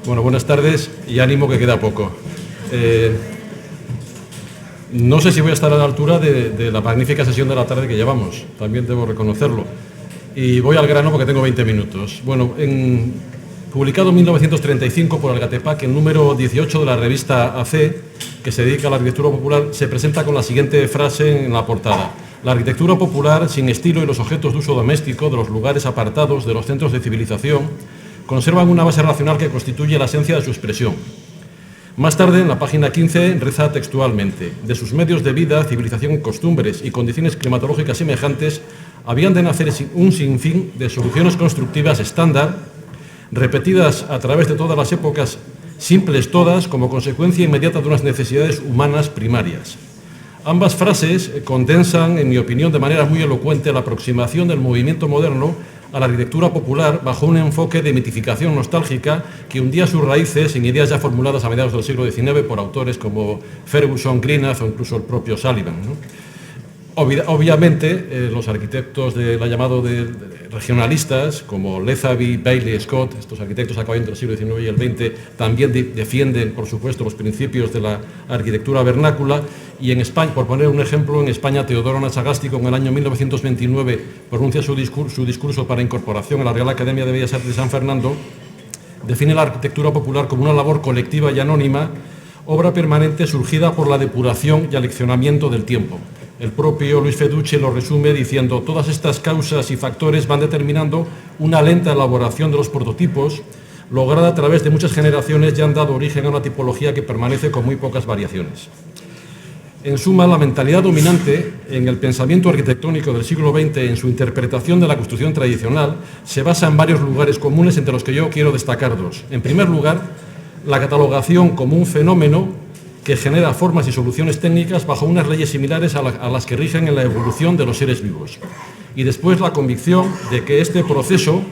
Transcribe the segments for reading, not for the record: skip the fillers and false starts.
Bueno, buenas tardes y ánimo que queda poco. No sé si voy a estar a la altura de la magnífica sesión de la tarde que llevamos, también debo reconocerlo. Y voy al grano porque tengo 20 minutos. Bueno, publicado en 1935 por Algatepac, el número 18 de la revista AC, que se dedica a la arquitectura popular, se presenta con la siguiente frase en la portada. La arquitectura popular, sin estilo y los objetos de uso doméstico de los lugares apartados de los centros de civilización, conservan una base racional que constituye la esencia de su expresión. Más tarde, en la página 15, reza textualmente: de sus medios de vida, civilización, costumbres y condiciones climatológicas semejantes, habían de nacer un sinfín de soluciones constructivas estándar, repetidas a través de todas las épocas, simples todas, como consecuencia inmediata de unas necesidades humanas primarias. Ambas frases condensan, en mi opinión, de manera muy elocuente la aproximación del movimiento moderno a la arquitectura popular bajo un enfoque de mitificación nostálgica que hundía sus raíces en ideas ya formuladas a mediados del siglo XIX por autores como Ferguson, Greenough o incluso el propio Sullivan, ¿no? Obviamente, los arquitectos de la llamada de regionalistas, como Lethaby, Bailey, Scott, estos arquitectos a caballo entre el siglo XIX y el XX, también defienden, por supuesto, los principios de la arquitectura vernácula. Y en España, por poner un ejemplo, en España, Teodoro Nachagástico, en el año 1929, pronuncia su discurso para incorporación a la Real Academia de Bellas Artes de San Fernando, define la arquitectura popular como una labor colectiva y anónima, obra permanente surgida por la depuración y aleccionamiento del tiempo. El propio Luis Feducci lo resume diciendo: todas estas causas y factores van determinando una lenta elaboración de los prototipos, lograda a través de muchas generaciones, y han dado origen a una tipología que permanece con muy pocas variaciones. En suma, la mentalidad dominante en el pensamiento arquitectónico del siglo XX, en su interpretación de la construcción tradicional, se basa en varios lugares comunes, entre los que yo quiero destacar dos. En primer lugar, la catalogación como un fenómeno que genera formas y soluciones técnicas bajo unas leyes similares a las que rigen en la evolución de los seres vivos. Y después la convicción de que este proceso,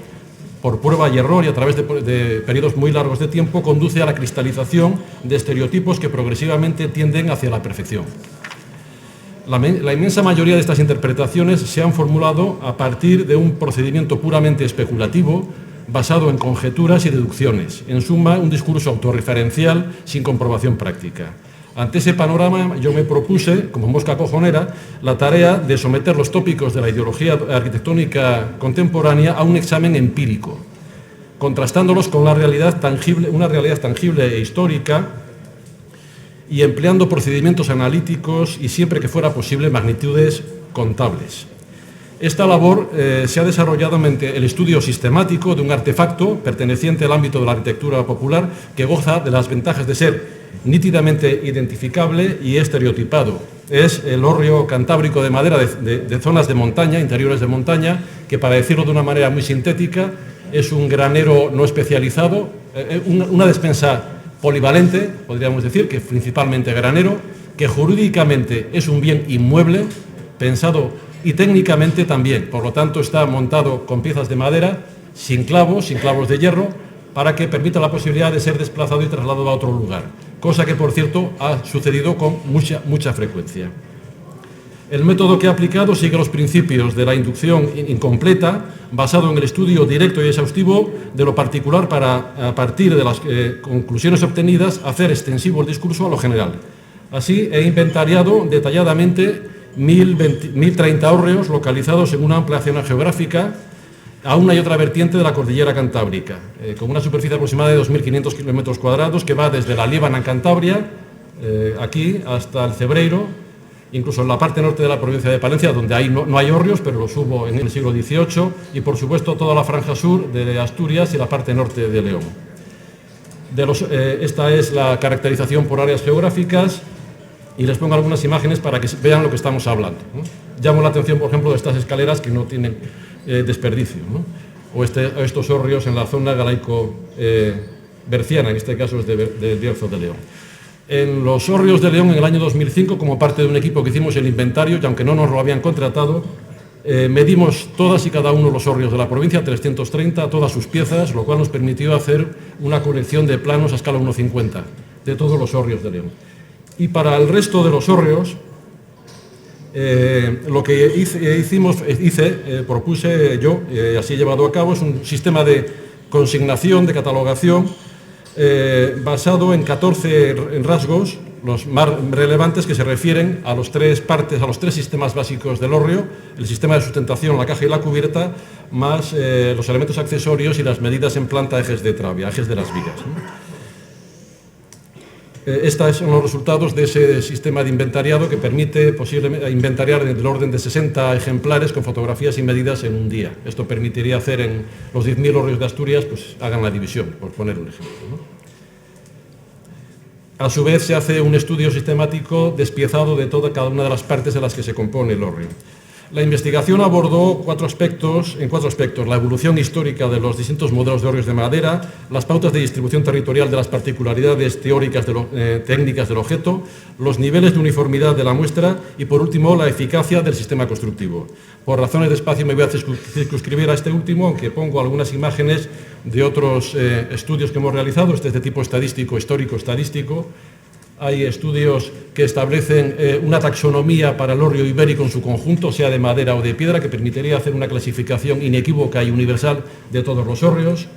por prueba y error y a través de periodos muy largos de tiempo, conduce a la cristalización de estereotipos que progresivamente tienden hacia la perfección. La inmensa mayoría de estas interpretaciones se han formulado a partir de un procedimiento puramente especulativo, basado en conjeturas y deducciones. En suma, un discurso autorreferencial sin comprobación práctica. Ante ese panorama, yo me propuse, como mosca cojonera, la tarea de someter los tópicos de la ideología arquitectónica contemporánea a un examen empírico, contrastándolos con una realidad tangible e histórica, y empleando procedimientos analíticos y, siempre que fuera posible, magnitudes contables. Esta labor se ha desarrollado mediante el estudio sistemático de un artefacto perteneciente al ámbito de la arquitectura popular que goza de las ventajas de ser nítidamente identificable y estereotipado. Es el hórreo cantábrico de madera de zonas de montaña, interiores de montaña, que, para decirlo de una manera muy sintética, es un granero no especializado, una despensa polivalente, podríamos decir, que es principalmente granero, que jurídicamente es un bien inmueble, pensado y técnicamente también. Por lo tanto, está montado con piezas de madera, sin clavos de hierro, para que permita la posibilidad de ser desplazado y trasladado a otro lugar, cosa que, por cierto, ha sucedido con mucha frecuencia. El método que ha aplicado sigue los principios de la inducción incompleta, basado en el estudio directo y exhaustivo de lo particular para, a partir de las conclusiones obtenidas, hacer extensivo el discurso a lo general. Así, he inventariado detalladamente 1030 hórreos localizados en una amplia zona geográfica a una y otra vertiente de la cordillera cantábrica, con una superficie aproximada de 2.500 kilómetros cuadrados, que va desde la Líbana en Cantabria, aquí, hasta el Cebreiro, incluso en la parte norte de la provincia de Palencia, donde ahí no hay hórreos, pero los hubo en el siglo XVIII, y por supuesto toda la franja sur de Asturias y la parte norte de León. Esta es la caracterización por áreas geográficas, y les pongo algunas imágenes para que vean lo que estamos hablando, ¿no? Llamo la atención, por ejemplo, de estas escaleras que no tienen desperdicio, ¿no? O estos hórreos en la zona galaico-berciana, en este caso es de Bierzo de León. En los hórreos de León, en el año 2005, como parte de un equipo que hicimos el inventario, y aunque no nos lo habían contratado, medimos todas y cada uno de los hórreos de la provincia, 330, todas sus piezas, lo cual nos permitió hacer una corrección de planos a escala 1,50 de todos los hórreos de León. Y para el resto de los hórreos, lo que propuse yo, así he llevado a cabo, es un sistema de consignación, de catalogación, basado en 14 rasgos, los más relevantes, que se refieren a los tres sistemas básicos del hórreo: el sistema de sustentación, la caja y la cubierta, más los elementos accesorios y las medidas en planta, ejes de trave, ejes de las vigas, ¿no? Estos son los resultados de ese sistema de inventariado que permite posiblemente inventariar del orden de 60 ejemplares con fotografías y medidas en un día. Esto permitiría hacer en los 10.000 hórreos de Asturias, pues hagan la división, por poner un ejemplo, ¿no? A su vez, se hace un estudio sistemático despiezado de cada una de las partes de las que se compone el hórreo. La investigación abordó en cuatro aspectos: la evolución histórica de los distintos modelos de hórreos de madera, las pautas de distribución territorial de las particularidades teóricas técnicas del objeto, los niveles de uniformidad de la muestra y, por último, la eficacia del sistema constructivo. Por razones de espacio me voy a circunscribir a este último, aunque pongo algunas imágenes de otros estudios que hemos realizado. Este es de tipo estadístico, histórico-estadístico. Hay estudios que establecen una taxonomía para el hórreo ibérico en su conjunto, sea de madera o de piedra, que permitiría hacer una clasificación inequívoca y universal de todos los hórreos.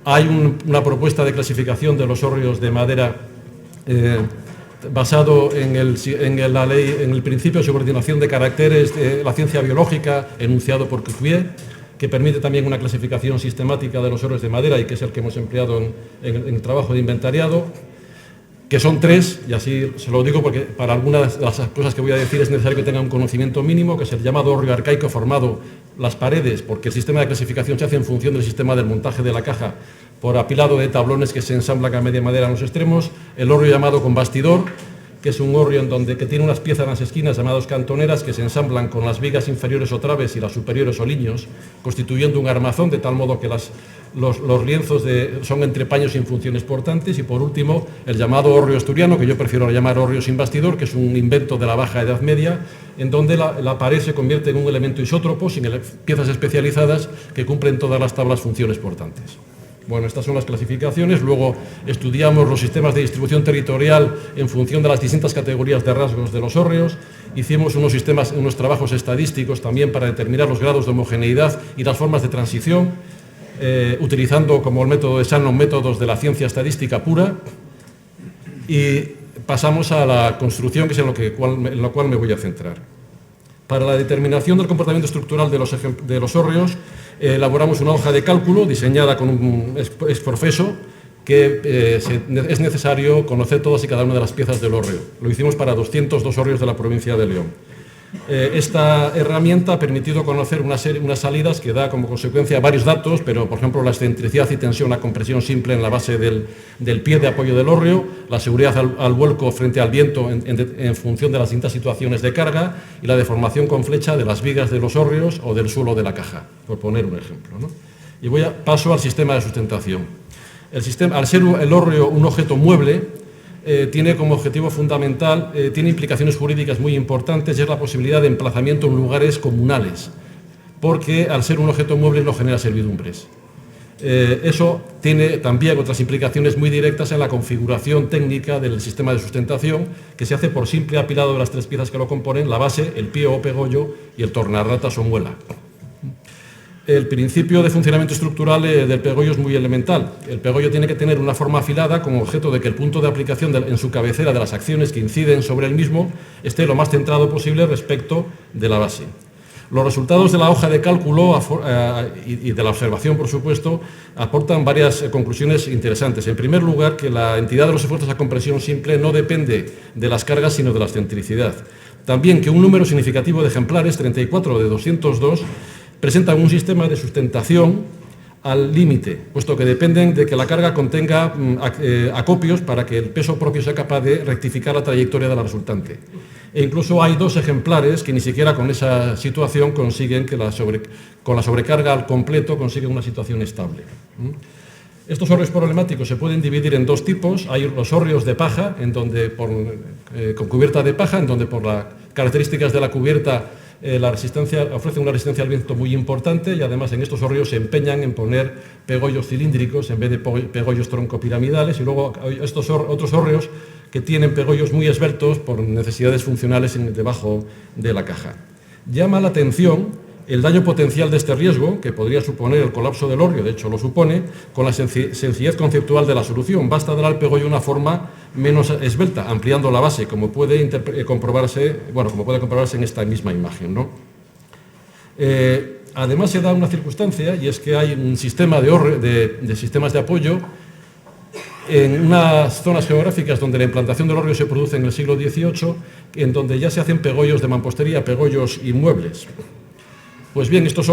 Hay una propuesta de clasificación de los hórreos de madera basado en el principio de subordinación de caracteres de la ciencia biológica enunciado por Cuvier, que permite también una clasificación sistemática de los hórreos de madera y que es el que hemos empleado en el trabajo de inventariado, que son tres, y así se lo digo porque para algunas de las cosas que voy a decir es necesario que tengan un conocimiento mínimo, que es el llamado hórreo arcaico, formado las paredes, porque el sistema de clasificación se hace en función del sistema del montaje de la caja por apilado de tablones que se ensamblan a media madera en los extremos; el hórreo llamado con bastidor, que es un hórreo que tiene unas piezas en las esquinas llamadas cantoneras que se ensamblan con las vigas inferiores o traves y las superiores o liños, constituyendo un armazón, de tal modo que los lienzos son entrepaños sin funciones portantes; y por último, el llamado hórreo asturiano, que yo prefiero llamar hórreo sin bastidor, que es un invento de la Baja Edad Media, en donde la pared se convierte en un elemento isótropo sin piezas especializadas que cumplen todas las tablas funciones portantes. Bueno, estas son las clasificaciones. Luego estudiamos los sistemas de distribución territorial en función de las distintas categorías de rasgos de los hórreos. Hicimos unos trabajos estadísticos también para determinar los grados de homogeneidad y las formas de transición, utilizando como el método de Shannon métodos de la ciencia estadística pura. Y pasamos a la construcción, que es en lo cual me voy a centrar. Para la determinación del comportamiento estructural de los hórreos, elaboramos una hoja de cálculo diseñada con un exprofeso, que es necesario conocer todas y cada una de las piezas del hórreo. Lo hicimos para 202 hórreos de la provincia de León. Esta herramienta ha permitido conocer unas salidas que da como consecuencia varios datos, pero por ejemplo la excentricidad y tensión a compresión simple en la base del pie de apoyo del hórreo, la seguridad al vuelco frente al viento en función de las distintas situaciones de carga, y la deformación con flecha de las vigas de los hórreos o del suelo de la caja, por poner un ejemplo, ¿no? Y paso al sistema de sustentación. Al ser el hórreo un objeto mueble, tiene como objetivo fundamental, tiene implicaciones jurídicas muy importantes, y es la posibilidad de emplazamiento en lugares comunales, porque al ser un objeto mueble no genera servidumbres. Eso tiene también otras implicaciones muy directas en la configuración técnica del sistema de sustentación, que se hace por simple apilado de las tres piezas que lo componen: la base, el pie o pegollo y el tornarratas o muela. El principio de funcionamiento estructural del pegollo es muy elemental. El pegollo tiene que tener una forma afilada, con objeto de que el punto de aplicación en su cabecera de las acciones que inciden sobre el mismo esté lo más centrado posible respecto de la base. Los resultados de la hoja de cálculo y de la observación, por supuesto, aportan varias conclusiones interesantes. En primer lugar, que la entidad de los esfuerzos a compresión simple no depende de las cargas, sino de la excentricidad. También que un número significativo de ejemplares, 34 de 202, presentan un sistema de sustentación al límite, puesto que dependen de que la carga contenga acopios para que el peso propio sea capaz de rectificar la trayectoria de la resultante. E incluso hay 2 ejemplares que ni siquiera con esa situación consiguen que con la sobrecarga al completo consiguen una situación estable. Estos hórreos problemáticos se pueden dividir en 2 tipos. Hay los hórreos de paja, con cubierta de paja, en donde por las características de la cubierta ofrece una resistencia al viento muy importante, y además en estos hórreos se empeñan en poner pegollos cilíndricos en vez de pegollos troncopiramidales, y luego hay estos otros hórreos que tienen pegollos muy esbeltos por necesidades funcionales debajo de la caja. Llama la atención el daño potencial de este riesgo, que podría suponer el colapso del hórreo, de hecho lo supone, con la sencillez conceptual de la solución. Basta dar al pegollo una forma menos esbelta, ampliando la base, como puede comprobarse en esta misma imagen, ¿no? Además se da una circunstancia, y es que hay un sistema de sistemas de apoyo en unas zonas geográficas donde la implantación del hórreo se produce en el siglo XVIII, en donde ya se hacen pegollos de mampostería, pegollos inmuebles. Pues bien, estos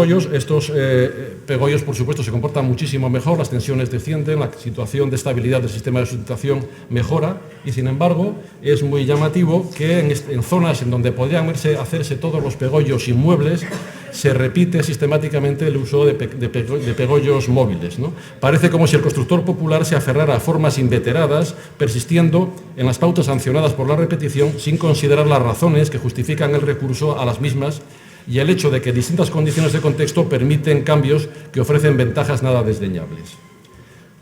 pegollos, por supuesto, se comportan muchísimo mejor, las tensiones descienden, la situación de estabilidad del sistema de sustentación mejora y, sin embargo, es muy llamativo que en zonas en donde podrían hacerse todos los pegollos inmuebles, se repite sistemáticamente el uso de pegollos móviles, ¿no? Parece como si el constructor popular se aferrara a formas inveteradas, persistiendo en las pautas sancionadas por la repetición, sin considerar las razones que justifican el recurso a las mismas y el hecho de que distintas condiciones de contexto permiten cambios que ofrecen ventajas nada desdeñables.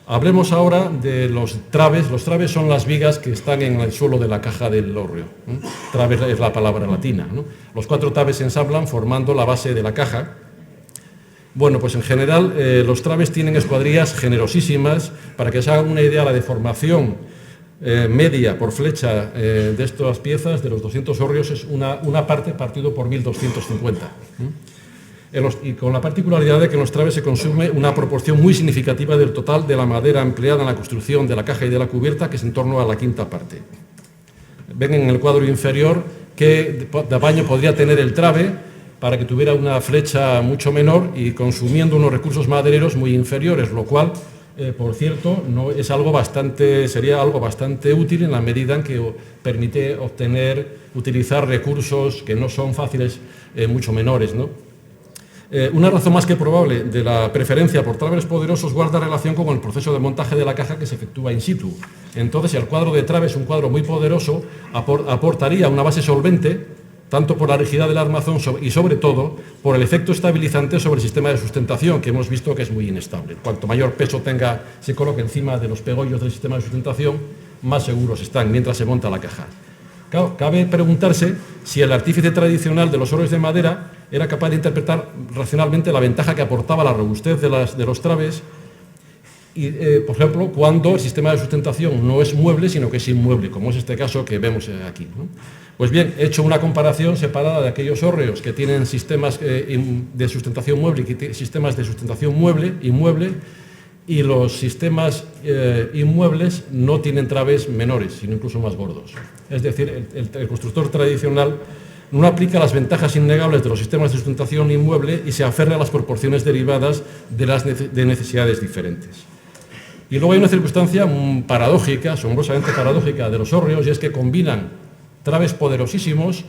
Hablemos ahora de los traves. Los traves son las vigas que están en el suelo de la caja del hórreo. Traves es la palabra latina, ¿no? Los 4 traves se ensamblan formando la base de la caja. Bueno, pues en general los traves tienen escuadrillas generosísimas. Para que se hagan una idea, la deformación media por flecha de estas piezas, de los 200 hórreos, es una parte partido por 1250. Y con la particularidad de que en los traves se consume una proporción muy significativa del total de la madera empleada en la construcción de la caja y de la cubierta, que es en torno a la quinta parte. Ven en el cuadro inferior qué tamaño podría tener el trave para que tuviera una flecha mucho menor y consumiendo unos recursos madereros muy inferiores, lo cual, por cierto, sería algo bastante útil en la medida en que permite utilizar recursos que no son fáciles, mucho menores, ¿no? Una razón más que probable de la preferencia por traves poderosos guarda relación con el proceso de montaje de la caja que se efectúa in situ. Entonces, el cuadro de traves, un cuadro muy poderoso, aportaría una base solvente, tanto por la rigidez del armazón y, sobre todo, por el efecto estabilizante sobre el sistema de sustentación, que hemos visto que es muy inestable. Cuanto mayor peso se coloque encima de los pegollos del sistema de sustentación, más seguros están mientras se monta la caja. Claro, cabe preguntarse si el artífice tradicional de los hórreos de madera era capaz de interpretar racionalmente la ventaja que aportaba la robustez de los traves, y, por ejemplo, cuando el sistema de sustentación no es mueble, sino que es inmueble, como es este caso que vemos aquí, ¿no? Pues bien, he hecho una comparación separada de aquellos hórreos que tienen sistemas de sustentación mueble y sistemas de sustentación inmueble, y los sistemas inmuebles no tienen traves menores, sino incluso más gordos. Es decir, el constructor tradicional no aplica las ventajas innegables de los sistemas de sustentación inmueble y se aferra a las proporciones derivadas de necesidades diferentes. Y luego hay una circunstancia paradójica, asombrosamente paradójica, de los hórreos, y es que combinan traves poderosísimos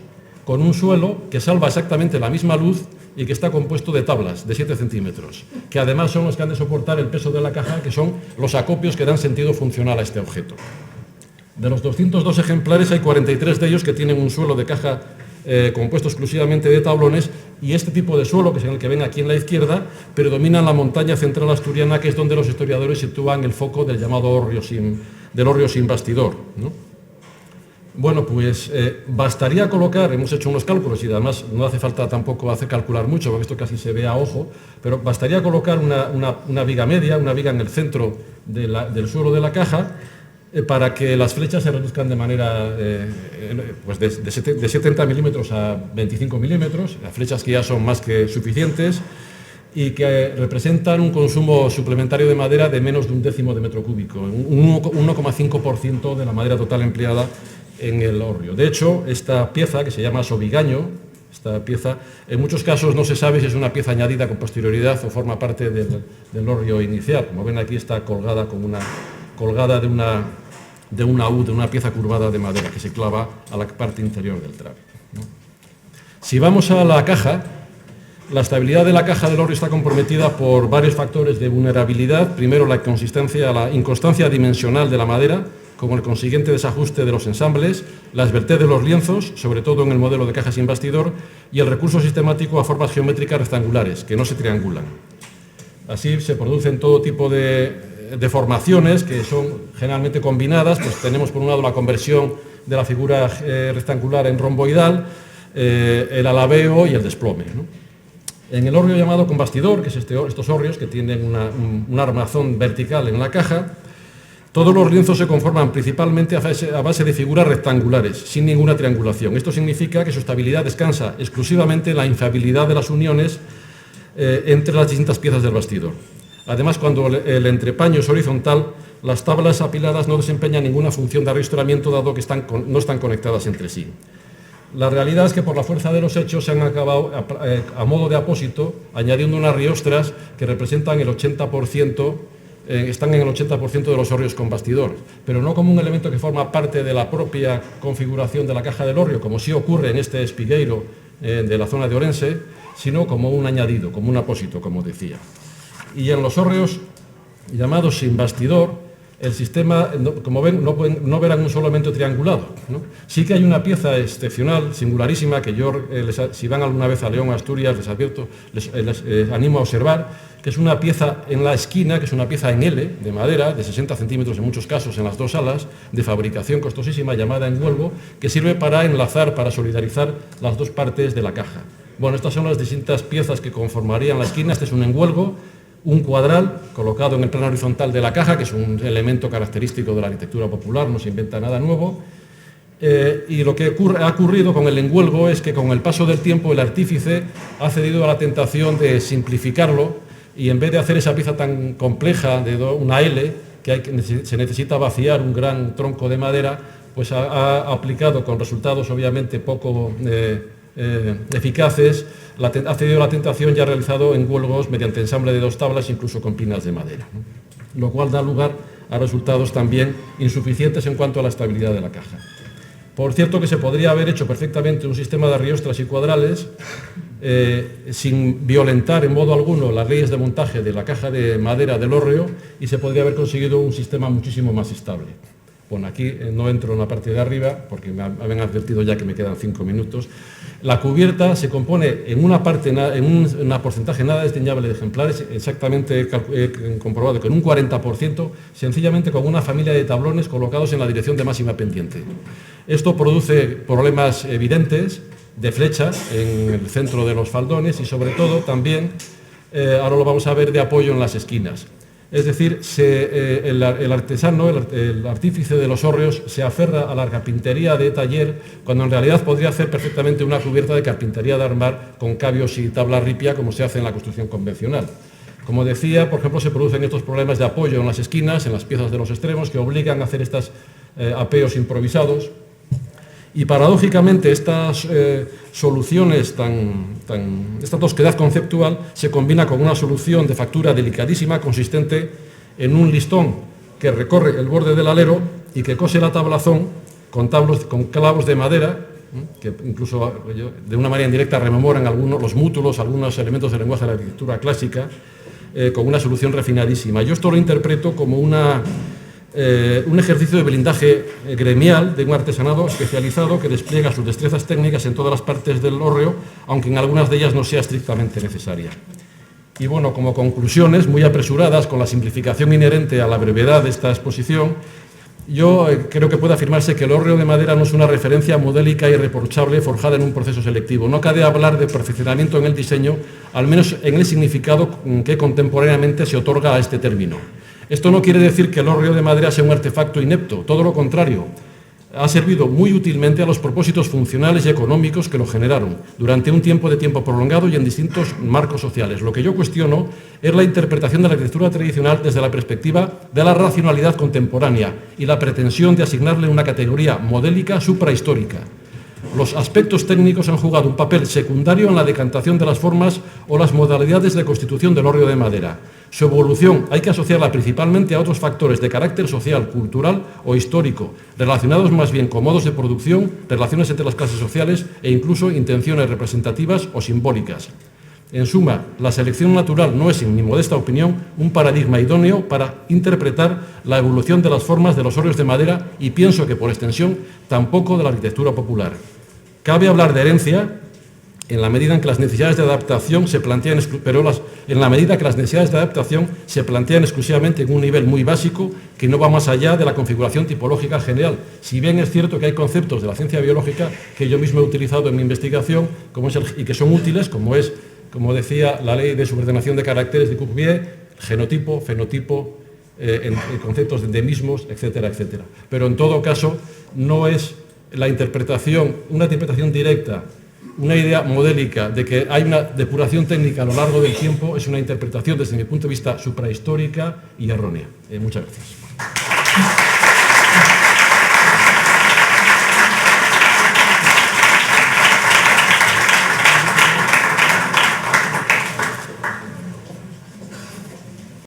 con un suelo que salva exactamente la misma luz y que está compuesto de tablas de 7 centímetros, que además son los que han de soportar el peso de la caja, que son los acopios que dan sentido funcional a este objeto. De los 202 ejemplares hay 43 de ellos que tienen un suelo de caja compuesto exclusivamente de tablones, y este tipo de suelo, que es el que ven aquí en la izquierda, predomina en la montaña central asturiana, que es donde los historiadores sitúan el foco del llamado hórreo sin bastidor, ¿no? Bueno, pues bastaría colocar, hemos hecho unos cálculos y además no hace falta tampoco calcular mucho, porque esto casi se ve a ojo, pero bastaría colocar una viga media, una viga en el centro del suelo de la caja, para que las flechas se reduzcan de manera pues de 70 milímetros a 25 milímetros, las flechas que ya son más que suficientes y que representan un consumo suplementario de madera de menos de 1/10 de metro cúbico, un 1,5% de la madera total empleada en el hórreo. De hecho, esta pieza, que se llama sobigaño, esta pieza, en muchos casos no se sabe si es una pieza añadida con posterioridad o forma parte del hórreo inicial. Como ven aquí, está colgada de una pieza curvada de madera que se clava a la parte interior del trave, ¿no? Si vamos a la caja, la estabilidad de la caja del hórreo está comprometida por varios factores de vulnerabilidad. Primero, la inconstancia dimensional de la madera, como el consiguiente desajuste de los ensambles, la esbeltez de los lienzos, sobre todo en el modelo de caja sin bastidor, y el recurso sistemático a formas geométricas rectangulares, que no se triangulan. Así se producen todo tipo de deformaciones que son generalmente combinadas. Pues tenemos por un lado la conversión de la figura rectangular en romboidal, el alabeo y el desplome, ¿no? En el hórreo llamado con bastidor, que es estos hórreos que tienen un armazón vertical en la caja, todos los lienzos se conforman principalmente a base de figuras rectangulares, sin ninguna triangulación. Esto significa que su estabilidad descansa exclusivamente en la infiabilidad de las uniones entre las distintas piezas del bastidor. Además, cuando el entrepaño es horizontal, las tablas apiladas no desempeñan ninguna función de arrastramiento, dado que no están conectadas entre sí. La realidad es que por la fuerza de los hechos se han acabado a modo de apósito añadiendo unas riostras que representan el 80%, están en el 80% de los hórreos con bastidor, pero no como un elemento que forma parte de la propia configuración de la caja del hórreo, como sí ocurre en este espigueiro de la zona de Orense, sino como un añadido, como un apósito, como decía. Y en los hórreos llamados sin bastidor, el sistema, como ven, no verán un solo elemento triangulado, ¿no? Sí que hay una pieza excepcional, singularísima, que yo, si van alguna vez a León o Asturias, les animo a observar, que es una pieza en la esquina, que es una pieza en L, de madera, de 60 centímetros en muchos casos, en las dos alas, de fabricación costosísima, llamada enguelgo, que sirve para enlazar, para solidarizar las dos partes de la caja. Bueno, estas son las distintas piezas que conformarían la esquina. Este es un enguelgo, un cuadral colocado en el plano horizontal de la caja, que es un elemento característico de la arquitectura popular, no se inventa nada nuevo. Y lo que ha ocurrido con el enguelgo es que con el paso del tiempo el artífice ha cedido a la tentación de simplificarlo y en vez de hacer esa pieza tan compleja de una L, se necesita vaciar un gran tronco de madera, pues ha aplicado con resultados obviamente poco eficaces, ha cedido a la tentación y ha realizado enguelgos mediante ensamble de dos tablas, incluso con pinas de madera, ¿no? Lo cual da lugar a resultados también insuficientes en cuanto a la estabilidad de la caja. Por cierto que se podría haber hecho perfectamente un sistema de riostras y cuadrales sin violentar en modo alguno las leyes de montaje de la caja de madera del hórreo y se podría haber conseguido un sistema muchísimo más estable. Bueno, aquí no entro en la parte de arriba porque me habían advertido ya que me quedan 5 minutos. La cubierta se compone en una porcentaje nada desdeñable de ejemplares, exactamente comprobado que en un 40%, sencillamente con una familia de tablones colocados en la dirección de máxima pendiente. Esto produce problemas evidentes de flecha en el centro de los faldones y sobre todo también, ahora lo vamos a ver, de apoyo en las esquinas. Es decir, el artesano, el artífice de los hórreos se aferra a la carpintería de taller cuando en realidad podría hacer perfectamente una cubierta de carpintería de armar con cabios y tabla ripia como se hace en la construcción convencional. Como decía, por ejemplo, se producen estos problemas de apoyo en las esquinas, en las piezas de los extremos, que obligan a hacer estos apeos improvisados. Y paradójicamente estas soluciones, esta tosquedad conceptual se combina con una solución de factura delicadísima consistente en un listón que recorre el borde del alero y que cose la tablazón con clavos de madera, que incluso de una manera indirecta rememoran los mútulos, algunos elementos del lenguaje de la arquitectura clásica, con una solución refinadísima. Yo esto lo interpreto como un ejercicio de blindaje gremial de un artesanado especializado que despliega sus destrezas técnicas en todas las partes del hórreo, aunque en algunas de ellas no sea estrictamente necesaria. Y bueno, como conclusiones muy apresuradas, con la simplificación inherente a la brevedad de esta exposición, yo creo que puede afirmarse que el hórreo de madera no es una referencia modélica e irreprochable forjada en un proceso selectivo. No cabe hablar de perfeccionamiento en el diseño, al menos en el significado que contemporáneamente se otorga a este término. Esto no quiere decir que el hórreo de madera sea un artefacto inepto, todo lo contrario. Ha servido muy útilmente a los propósitos funcionales y económicos que lo generaron durante un tiempo prolongado y en distintos marcos sociales. Lo que yo cuestiono es la interpretación de la arquitectura tradicional desde la perspectiva de la racionalidad contemporánea y la pretensión de asignarle una categoría modélica suprahistórica. Los aspectos técnicos han jugado un papel secundario en la decantación de las formas o las modalidades de constitución del hórreo de madera. Su evolución hay que asociarla principalmente a otros factores de carácter social, cultural o histórico, relacionados más bien con modos de producción, relaciones entre las clases sociales e incluso intenciones representativas o simbólicas. En suma, la selección natural no es, en mi modesta opinión, un paradigma idóneo para interpretar la evolución de las formas de los hórreos de madera y pienso que, por extensión, tampoco de la arquitectura popular. Cabe hablar de herencia en la medida en que las necesidades de adaptación se plantean, exclusivamente en un nivel muy básico que no va más allá de la configuración tipológica general. Si bien es cierto que hay conceptos de la ciencia biológica que yo mismo he utilizado en mi investigación y que son útiles, como es como decía la ley de subordenación de caracteres de Cuvier, genotipo, fenotipo, en conceptos de endemismos, etcétera, etcétera. Pero en todo caso, no es la interpretación, una interpretación directa, una idea modélica de que hay una depuración técnica a lo largo del tiempo, es una interpretación desde mi punto de vista suprahistórica y errónea. Muchas gracias.